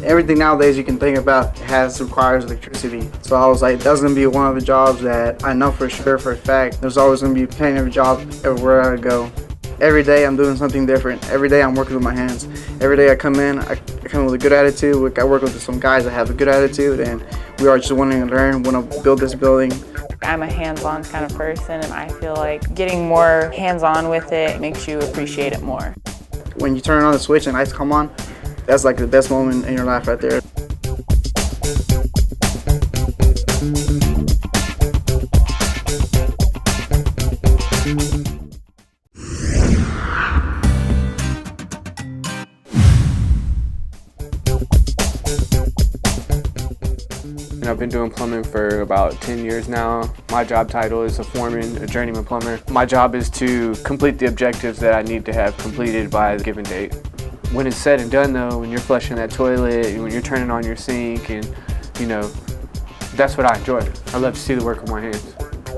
Everything nowadays you can think about requires electricity. So I was like, that's gonna be one of the jobs that I know for sure, for a fact. There's always gonna be plenty of jobs everywhere I go. Every day I'm doing something different. Every day I'm working with my hands. Every day I come in, I come with a good attitude. I work with some guys that have a good attitude, and we are just wanting to learn, want to build this building. I'm a hands-on kind of person, and I feel like getting more hands-on with it makes you appreciate it more. When you turn on the switch and lights come on, that's like the best moment in your life right there. I've been doing plumbing for about 10 years now. My job title is a foreman, a journeyman plumber. My job is to complete the objectives that I need to have completed by a given date. When it's said and done though, when you're flushing that toilet, when you're turning on your sink, and that's what I enjoy. I love to see the work of my hands.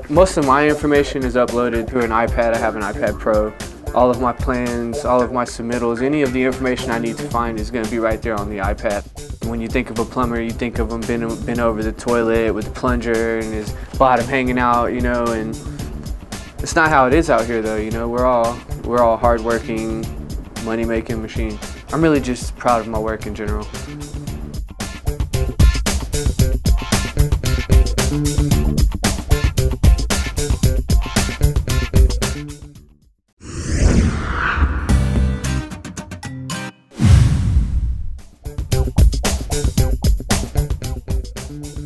Most of my information is uploaded to an iPad. I have an iPad Pro. All of my plans, all of my submittals, any of the information I need to find is going to be right there on the iPad. When you think of a plumber, you think of him bent over the toilet with the plunger and his bottom hanging out, and it's not how it is out here though, we're all hardworking, money-making machines. I'm really just proud of my work in general.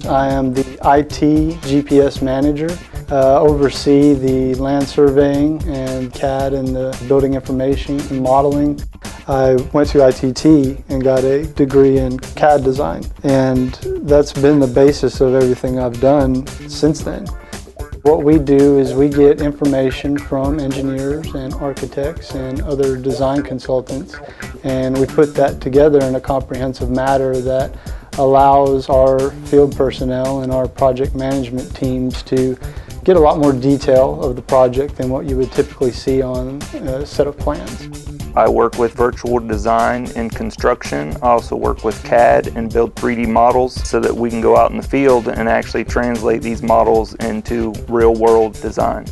I am the IT GPS manager, oversee the land surveying and CAD and the building information and modeling. I went to ITT and got a degree in CAD design, and that's been the basis of everything I've done since then. What we do is we get information from engineers and architects and other design consultants, and we put that together in a comprehensive manner that allows our field personnel and our project management teams to get a lot more detail of the project than what you would typically see on a set of plans. I work with virtual design and construction. I also work with CAD and build 3D models so that we can go out in the field and actually translate these models into real-world design.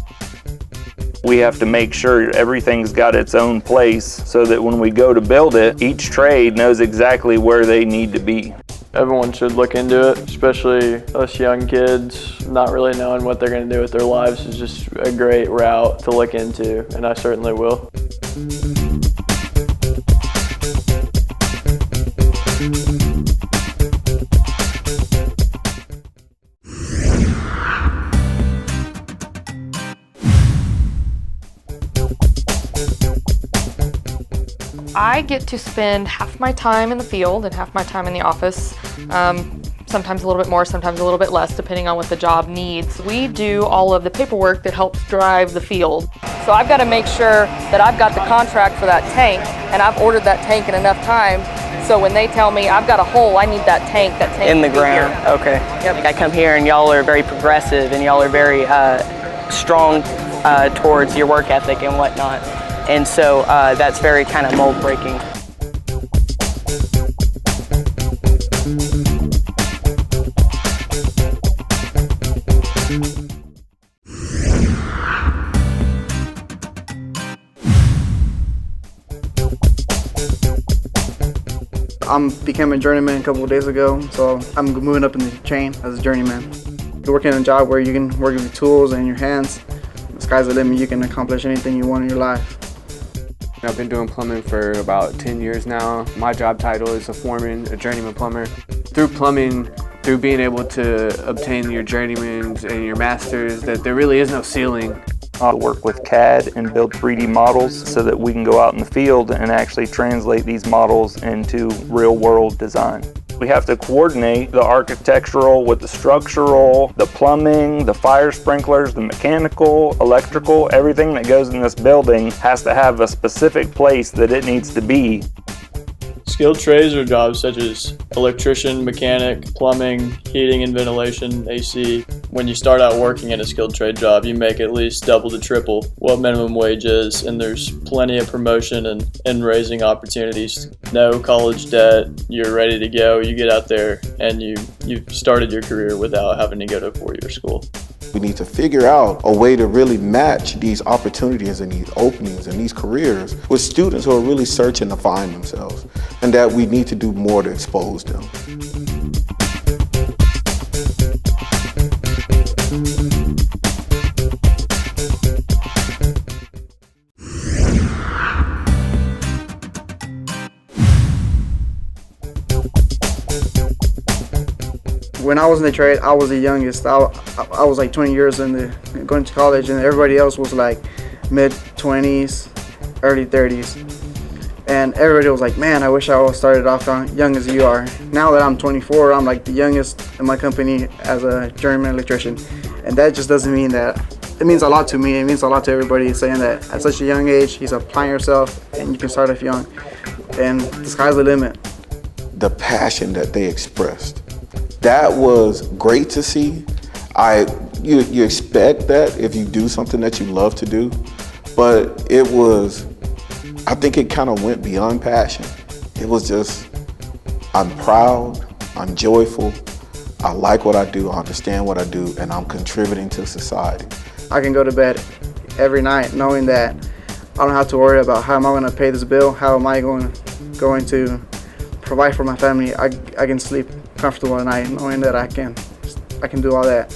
We have to make sure everything's got its own place so that when we go to build it, each trade knows exactly where they need to be. Everyone should look into it, especially us young kids. Not really knowing what they're going to do with their lives is just a great route to look into, and I certainly will. I get to spend half my time in the field and half my time in the office. Sometimes a little bit more, sometimes a little bit less, depending on what the job needs. We do all of the paperwork that helps drive the field. So I've got to make sure that I've got the contract for that tank, and I've ordered that tank in enough time, so when they tell me I've got a hole, I need that tank in the ground. Here. Okay. Yep. I come here and y'all are very progressive and y'all are very strong towards your work ethic and whatnot. And so that's very kind of mold breaking. I became a journeyman a couple of days ago, so I'm moving up in the chain as a journeyman. You're working in a job where you can work with tools and your hands. The sky's the limit. You can accomplish anything you want in your life. I've been doing plumbing for about 10 years now. My job title is a foreman, a journeyman plumber. Through plumbing, through being able to obtain your journeymans and your masters, that there really is no ceiling. I work with CAD and build 3D models so that we can go out in the field and actually translate these models into real-world design. We have to coordinate the architectural with the structural, the plumbing, the fire sprinklers, the mechanical, electrical, everything that goes in this building has to have a specific place that it needs to be. Skilled trades are jobs such as electrician, mechanic, plumbing, heating and ventilation, AC. When you start out working in a skilled trade job, you make at least double to triple what minimum wage is, and there's plenty of promotion and raising opportunities. No college debt, you're ready to go, you get out there and you've started your career without having to go to a four-year school. We need to figure out a way to really match these opportunities and these openings and these careers with students who are really searching to find themselves, and that we need to do more to expose them. When I was in the trade, I was the youngest. I was like 20 years going to college, and everybody else was like mid-20s, early 30s. And everybody was like, man, I wish I was started off young as you are. Now that I'm 24, I'm like the youngest in my company as a journeyman electrician. And that just doesn't mean that. It means a lot to me. It means a lot to everybody saying that at such a young age, he's applying yourself and you can start off young. And the sky's the limit. The passion that they expressed, that was great to see. You expect that if you do something that you love to do, but I think it kind of went beyond passion. It was just, I'm proud, I'm joyful, I like what I do, I understand what I do, and I'm contributing to society. I can go to bed every night knowing that I don't have to worry about how am I going to pay this bill, how am I going to provide for my family. I can sleep comfortable at night knowing that I can do all that.